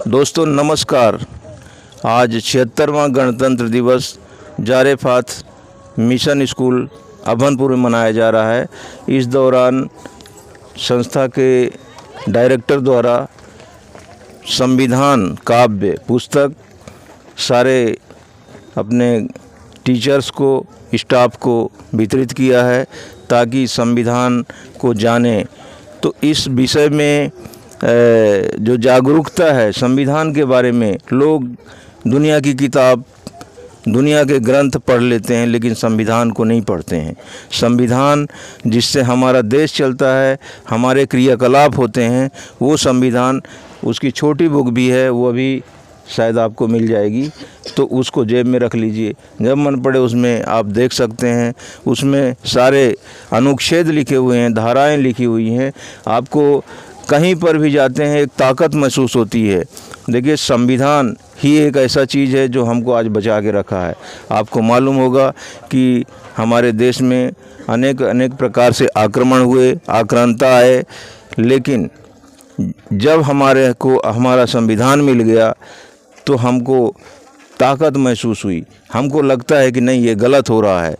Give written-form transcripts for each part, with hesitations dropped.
दोस्तों नमस्कार। आज 76वां गणतंत्र दिवस जारेफात मिशन स्कूल अभनपुर में मनाया जा रहा है। इस दौरान संस्था के डायरेक्टर द्वारा संविधान काव्य पुस्तक सारे अपने टीचर्स को, स्टाफ को वितरित किया है ताकि संविधान को जाने। तो इस विषय में जो जागरूकता है संविधान के बारे में, लोग दुनिया की किताब, दुनिया के ग्रंथ पढ़ लेते हैं लेकिन संविधान को नहीं पढ़ते हैं। संविधान जिससे हमारा देश चलता है, हमारे क्रियाकलाप होते हैं, वो संविधान, उसकी छोटी बुक भी है, वो अभी शायद आपको मिल जाएगी, तो उसको जेब में रख लीजिए। जब मन पड़े उसमें आप देख सकते हैं। उसमें सारे अनुच्छेद लिखे हुए हैं, धाराएं लिखी हुई हैं। आपको कहीं पर भी जाते हैं एक ताकत महसूस होती है। देखिए, संविधान ही एक ऐसा चीज़ है जो हमको आज बचा के रखा है। आपको मालूम होगा कि हमारे देश में अनेक प्रकार से आक्रमण हुए, आक्रांता आए, लेकिन जब हमारे को हमारा संविधान मिल गया तो हमको ताकत महसूस हुई। हमको लगता है कि नहीं, ये गलत हो रहा है,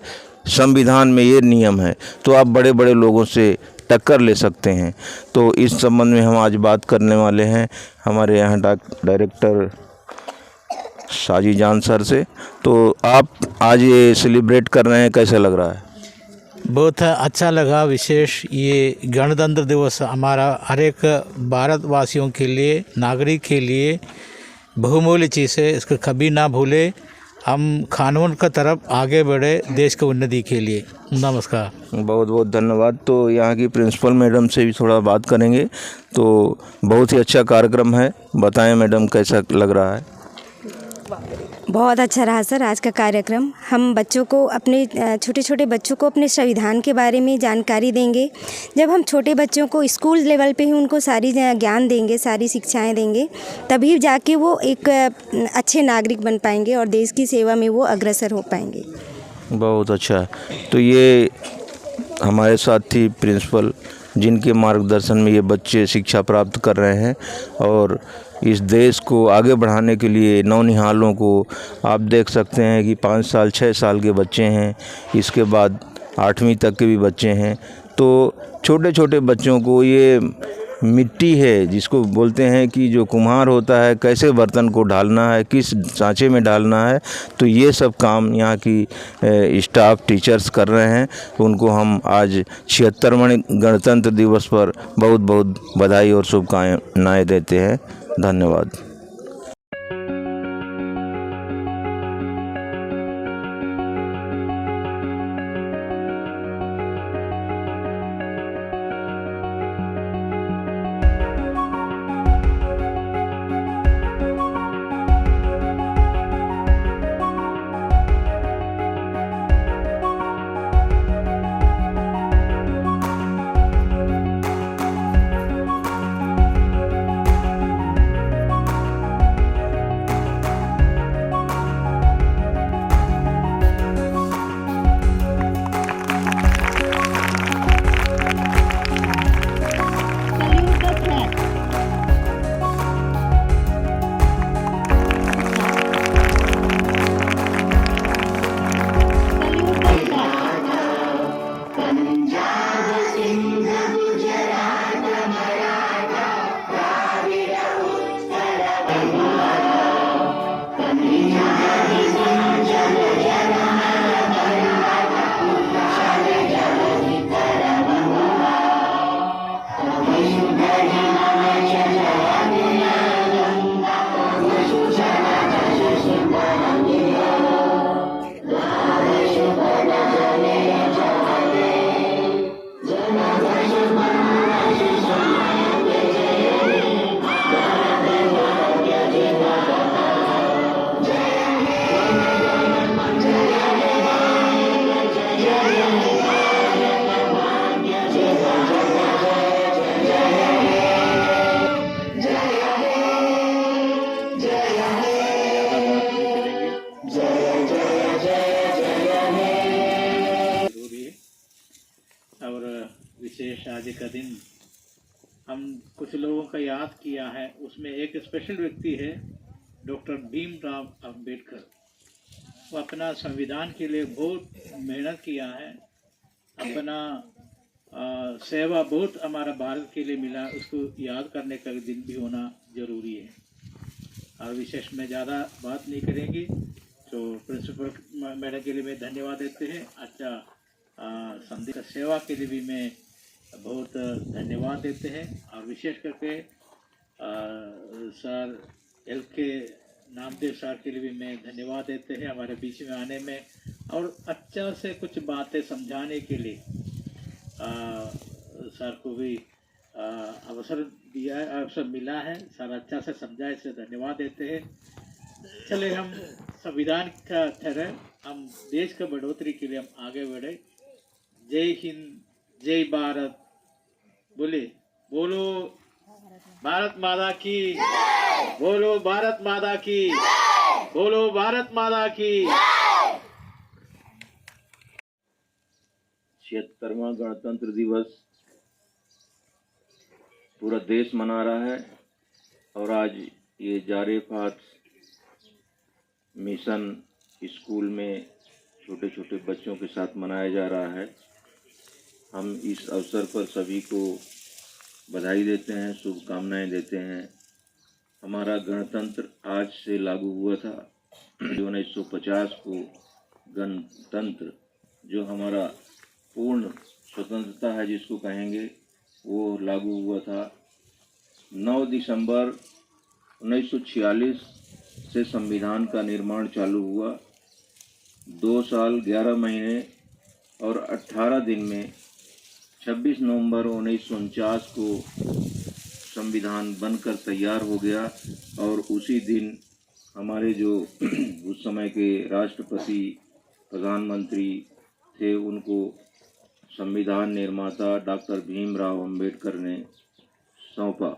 संविधान में ये नियम है, तो आप बड़े बड़े लोगों से टक्कर ले सकते हैं। तो इस संबंध में हम आज बात करने वाले हैं हमारे यहाँ डायरेक्टर साजी जान सर से। तो आप आज ये सेलिब्रेट कर रहे हैं, कैसा लग रहा है? बहुत अच्छा लगा। विशेष ये गणतंत्र दिवस हमारा हर एक भारतवासियों के लिए, नागरिक के लिए बहुमूल्य चीज़ है। इसको कभी ना भूले। हम कानून की तरफ आगे बढ़े देश की उन्नति के लिए। नमस्कार। बहुत बहुत धन्यवाद। तो यहाँ की प्रिंसिपल मैडम से भी थोड़ा बात करेंगे। तो बहुत ही अच्छा कार्यक्रम है, बताएं मैडम कैसा लग रहा है? बहुत अच्छा रहा सर आज का कार्यक्रम। हम बच्चों को, अपने छोटे छोटे बच्चों को अपने संविधान के बारे में जानकारी देंगे। जब हम छोटे बच्चों को स्कूल लेवल पे ही उनको सारी ज्ञान देंगे, सारी शिक्षाएं देंगे, तभी जाके वो एक अच्छे नागरिक बन पाएंगे और देश की सेवा में वो अग्रसर हो पाएंगे। बहुत अच्छा। तो ये हमारे साथ थी प्रिंसिपल, जिनके मार्गदर्शन में ये बच्चे शिक्षा प्राप्त कर रहे हैं और इस देश को आगे बढ़ाने के लिए नौनिहालों को आप देख सकते हैं कि 5 साल 6 साल के बच्चे हैं, इसके बाद 8वीं तक के भी बच्चे हैं। तो छोटे छोटे बच्चों को ये मिट्टी है जिसको बोलते हैं कि जो कुम्हार होता है, कैसे बर्तन को ढालना है, किस सांचे में डालना है, तो ये सब काम यहाँ की स्टाफ टीचर्स कर रहे हैं। उनको हम आज 76वें गणतंत्र दिवस पर बहुत बहुत बधाई और शुभकामनाएं देते हैं। धन्यवाद। और विशेष आज का दिन हम कुछ लोगों का याद किया है, उसमें एक स्पेशल व्यक्ति है डॉक्टर भीमराव अंबेडकर। वो अपना संविधान के लिए बहुत मेहनत किया है, अपना सेवा बहुत हमारा भारत के लिए मिला, उसको याद करने का दिन भी होना ज़रूरी है। और विशेष में ज़्यादा बात नहीं करेंगे, तो प्रिंसिपल मैडम के लिए मैं धन्यवाद देते हैं। अच्छा संदेश सेवा के लिए भी मैं बहुत धन्यवाद देते हैं। और विशेष करके सर एल के नामदेव सर के लिए भी मैं धन्यवाद देते हैं हमारे बीच में आने में और अच्छा से कुछ बातें समझाने के लिए सर को भी अवसर दिया है, अवसर मिला है। सर अच्छा से समझा, इससे धन्यवाद देते हैं। चले हम संविधान का तरह हम देश का बढ़ोतरी के लिए हम आगे बढ़े। जय हिंद, जय भारत। बोले बोलो भारत माता की, बोलो भारत माता की, बोलो भारत माता की। 76वां गणतंत्र दिवस पूरा देश मना रहा है और आज ये जारेफात मिशन स्कूल में छोटे छोटे बच्चों के साथ मनाया जा रहा है। हम इस अवसर पर सभी को बधाई देते हैं, शुभकामनाएं देते हैं। हमारा गणतंत्र आज से लागू हुआ था। 1950 को गणतंत्र जो हमारा पूर्ण स्वतंत्रता है जिसको कहेंगे, वो लागू हुआ था। 9 दिसंबर 1946 से संविधान का निर्माण चालू हुआ। 2 साल 11 महीने और 18 दिन में 26 नवंबर 1949 को संविधान बनकर तैयार हो गया। और उसी दिन हमारे जो उस समय के राष्ट्रपति प्रधानमंत्री थे, उनको संविधान निर्माता डॉक्टर भीमराव अंबेडकर ने सौंपा।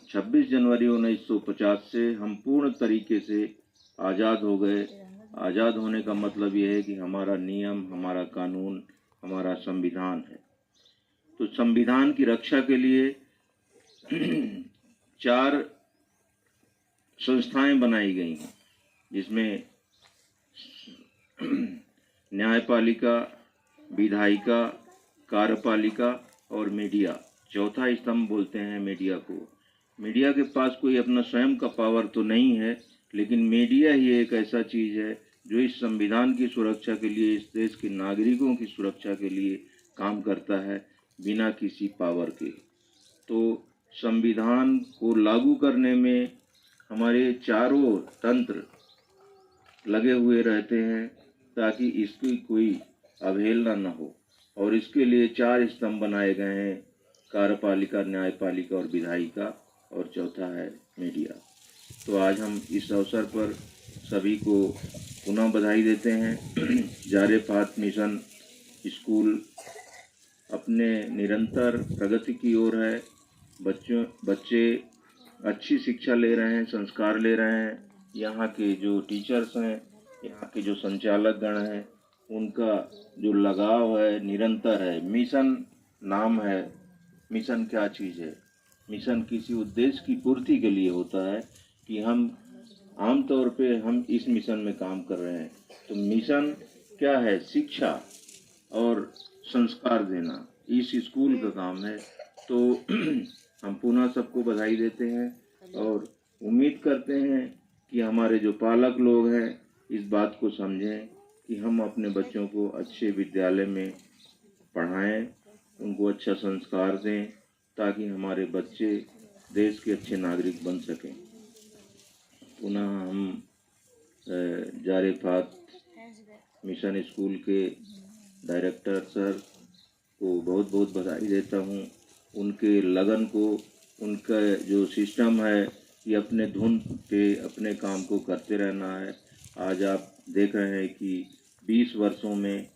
26 जनवरी 1950 से हम पूर्ण तरीके से आज़ाद हो गए। आज़ाद होने का मतलब यह है कि हमारा नियम, हमारा कानून, हमारा संविधान है। तो संविधान की रक्षा के लिए 4 संस्थाएं बनाई गई हैं, जिसमें न्यायपालिका, विधायिका, कार्यपालिका और मीडिया। चौथा स्तंभ बोलते हैं मीडिया को। मीडिया के पास कोई अपना स्वयं का पावर तो नहीं है, लेकिन मीडिया ही एक ऐसा चीज़ है जो इस संविधान की सुरक्षा के लिए, इस देश के नागरिकों की सुरक्षा के लिए काम करता है बिना किसी पावर के। तो संविधान को लागू करने में हमारे चारों तंत्र लगे हुए रहते हैं ताकि इसकी कोई अवहेलना न हो। और इसके लिए 4 स्तंभ बनाए गए हैं, कार्यपालिका, न्यायपालिका और विधायिका, और चौथा है मीडिया। तो आज हम इस अवसर पर सभी को पुनः बधाई देते हैं। जारेफात मिशन स्कूल अपने निरंतर प्रगति की ओर है। बच्चे अच्छी शिक्षा ले रहे हैं, संस्कार ले रहे हैं। यहाँ के जो टीचर्स हैं, यहाँ के जो संचालक गण हैं, उनका जो लगाव है निरंतर है। मिशन नाम है। मिशन क्या चीज़ है? मिशन किसी उद्देश्य की पूर्ति के लिए होता है कि हम आमतौर पे हम इस मिशन में काम कर रहे हैं। तो मिशन क्या है? शिक्षा और संस्कार देना, इस स्कूल का काम है। तो हम पुनः सबको बधाई देते हैं और उम्मीद करते हैं कि हमारे जो पालक लोग हैं इस बात को समझें कि हम अपने बच्चों को अच्छे विद्यालय में पढ़ाएं, उनको अच्छा संस्कार दें ताकि हमारे बच्चे देश के अच्छे नागरिक बन सकें। पुनः हम जारेफात मिशन स्कूल के डायरेक्टर सर को बहुत बहुत बधाई देता हूँ। उनके लगन को, उनका जो सिस्टम है कि अपने धुन पे अपने काम को करते रहना है। आज आप देख रहे हैं कि 20 वर्षों में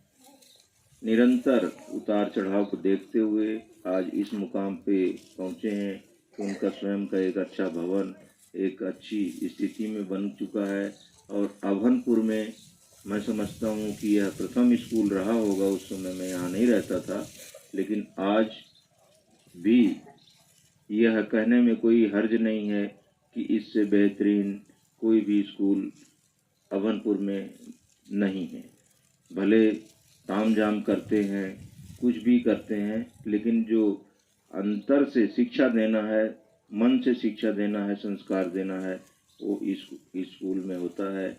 निरंतर उतार चढ़ाव को देखते हुए आज इस मुकाम पे पहुँचे हैं कि उनका स्वयं का एक अच्छा भवन एक अच्छी स्थिति में बन चुका है। और अभनपुर में मैं समझता हूँ कि यह प्रथम स्कूल रहा होगा। उस समय मैं यहाँ नहीं रहता था, लेकिन आज भी यह कहने में कोई हर्ज नहीं है कि इससे बेहतरीन कोई भी स्कूल अभनपुर में नहीं है। भले तामझाम करते हैं, कुछ भी करते हैं, लेकिन जो अंतर से शिक्षा देना है, मन से शिक्षा देना है, संस्कार देना है, वो इस स्कूल में होता है।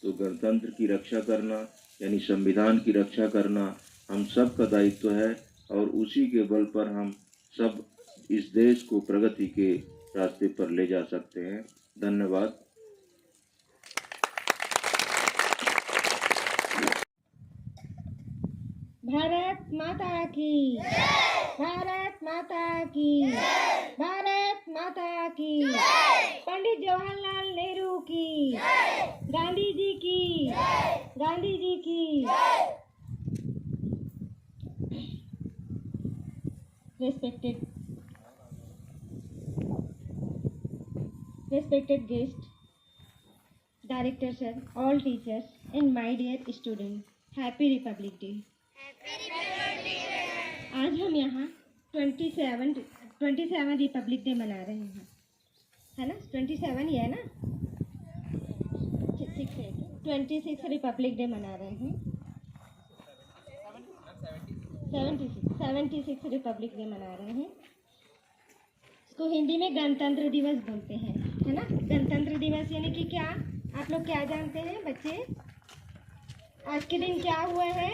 तो गणतंत्र की रक्षा करना यानी संविधान की रक्षा करना हम सब का दायित्व है और उसी के बल पर हम सब इस देश को प्रगति के रास्ते पर ले जा सकते हैं। धन्यवाद। भारत माता की, भारत माता की, भारत माता की, पंडित जवाहरलाल नेहरू की, गांधी जी की, गांधी जी की। Respected guests, director sir, all teachers, and my dear students, Happy Republic Day. आज हम यहाँ 27 रिपब्लिक डे मना रहे हैं, है ना? 27 ही है ना? 26 रिपब्लिक डे मना रहे हैं। 76 रिपब्लिक डे मना रहे हैं। इसको हिंदी में गणतंत्र दिवस बोलते हैं, है ना? गणतंत्र दिवस यानी कि क्या? आप लोग क्या जानते हैं बच्चे? आज के दिन क्या हुआ है?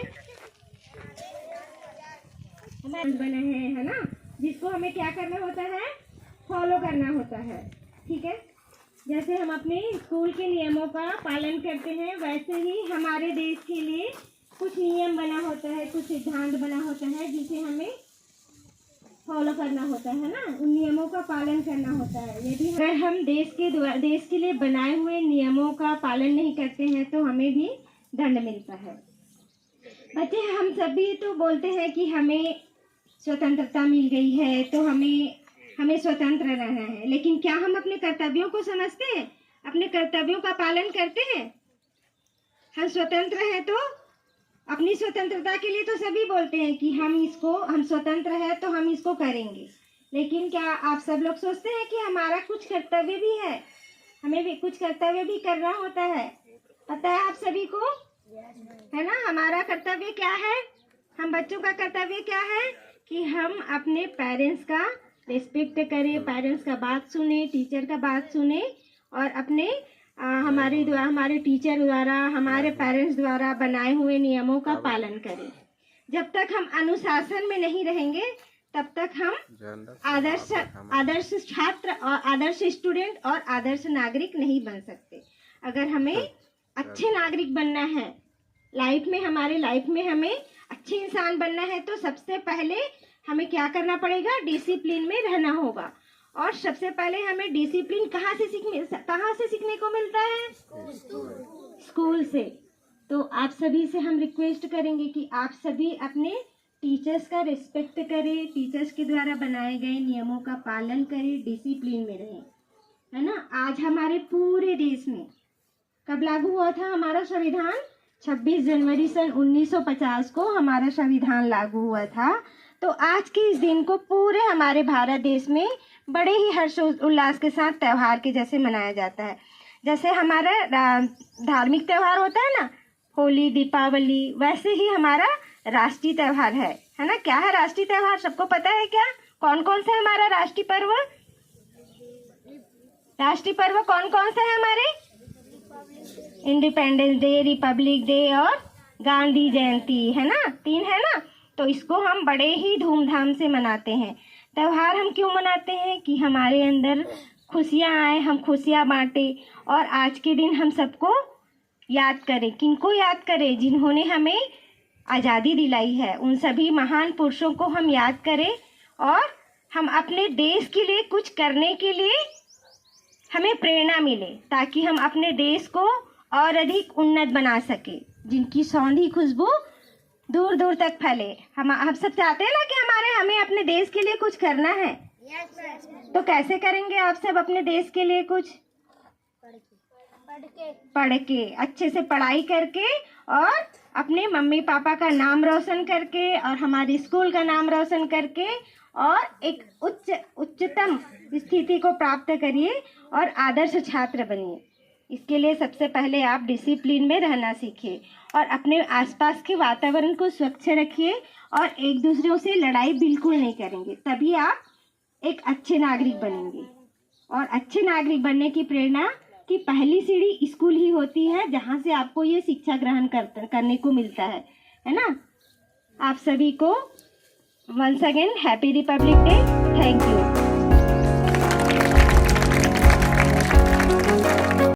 हमारा बना है ना? जिसको हमें क्या करना होता है? फॉलो करना होता है, ठीक है? जैसे हम अपने स्कूल के नियमों का पालन करते हैं, वैसे ही हमारे देश के लिए कुछ नियम बना होता है, कुछ सिद्धांत बना होता है, जिसे हमें फॉलो करना होता है ना? उन नियमों का पालन करना होता है। यदि अगर हम देश के लिए बनाए हुए नियमों का पालन नहीं करते हैं तो हमें भी दंड मिलता है। बच्चे, हम सभी तो बोलते हैं कि हमें स्वतंत्रता मिल गई है तो हमें स्वतंत्र रहना है, लेकिन क्या हम अपने कर्तव्यों को समझते हैं? अपने कर्तव्यों का पालन करते हैं? हम स्वतंत्र हैं तो अपनी स्वतंत्रता के लिए तो सभी बोलते हैं कि हम स्वतंत्र है तो हम इसको करेंगे, लेकिन क्या आप सब लोग सोचते हैं कि हमारा कुछ कर्तव्य भी है? हमें भी कुछ कर्तव्य भी करना होता है, पता है आप सभी को, है ना? हमारा कर्तव्य क्या है? हम बच्चों का कर्तव्य क्या है कि हम अपने पेरेंट्स का रिस्पेक्ट करें, पेरेंट्स का बात सुने, टीचर का बात सुने और अपने हमारे टीचर द्वारा, हमारे पेरेंट्स द्वारा बनाए हुए नियमों का पालन करें। जब तक हम अनुशासन में नहीं रहेंगे तब तक हम आदर्श छात्र और आदर्श स्टूडेंट और आदर्श नागरिक नहीं बन सकते। अगर हमें अच्छे नागरिक बनना है, हमारे लाइफ में हमें अच्छे इंसान बनना है तो सबसे पहले हमें क्या करना पड़ेगा? डिसिप्लिन में रहना होगा। और सबसे पहले हमें डिसिप्लिन कहाँ से सीखने को मिलता है? स्कूल से। तो आप सभी से हम रिक्वेस्ट करेंगे कि आप सभी अपने टीचर्स का रिस्पेक्ट करें, टीचर्स के द्वारा बनाए गए नियमों का पालन करें, डिसिप्लिन में रहें, है ना? आज हमारे पूरे देश में कब लागू हुआ था हमारा संविधान? 26 जनवरी सन 1950 को हमारा संविधान लागू हुआ था। तो आज के इस दिन को पूरे हमारे भारत देश में बड़े ही हर्षोल्लास के साथ त्यौहार के जैसे मनाया जाता है। जैसे हमारा धार्मिक त्यौहार होता है ना, होली, दीपावली, वैसे ही हमारा राष्ट्रीय त्यौहार है ना? क्या है राष्ट्रीय त्यौहार? सबको पता है क्या? कौन कौन सा है हमारा राष्ट्रीय पर्व? राष्ट्रीय पर्व कौन कौन सा है हमारे? इंडिपेंडेंस डे, रिपब्लिक डे और गांधी जयंती, है ना? 3 है ना? तो इसको हम बड़े ही धूमधाम से मनाते हैं। त्यौहार हम क्यों मनाते हैं? कि हमारे अंदर खुशियाँ आए, हम खुशियाँ बांटे और आज के दिन हम सबको याद करें। किनको याद करें? जिन्होंने हमें आज़ादी दिलाई है, उन सभी महान पुरुषों को हम याद करें और हम अपने देश के लिए कुछ करने के लिए हमें प्रेरणा मिले, ताकि हम अपने देश को और अधिक उन्नत बना सके, जिनकी सौंधी खुशबू दूर दूर तक फैले। हम सब चाहते हैं ना कि हमें अपने देश के लिए कुछ करना है। तो कैसे करेंगे आप सब अपने देश के लिए कुछ? पढ़ के, अच्छे से पढ़ाई करके और अपने मम्मी पापा का नाम रोशन करके और हमारे स्कूल का नाम रोशन करके और एक उच्चतम स्थिति को प्राप्त करिए और आदर्श छात्र बनिए। इसके लिए सबसे पहले आप डिसिप्लिन में रहना सीखिए और अपने आसपास के वातावरण को स्वच्छ रखिए और एक दूसरों से लड़ाई बिल्कुल नहीं करेंगे, तभी आप एक अच्छे नागरिक बनेंगे। और अच्छे नागरिक बनने की प्रेरणा की पहली सीढ़ी स्कूल ही होती है, जहाँ से आपको ये शिक्षा ग्रहण करने को मिलता है ना। आप सभी को once again happy republic day. Thank you.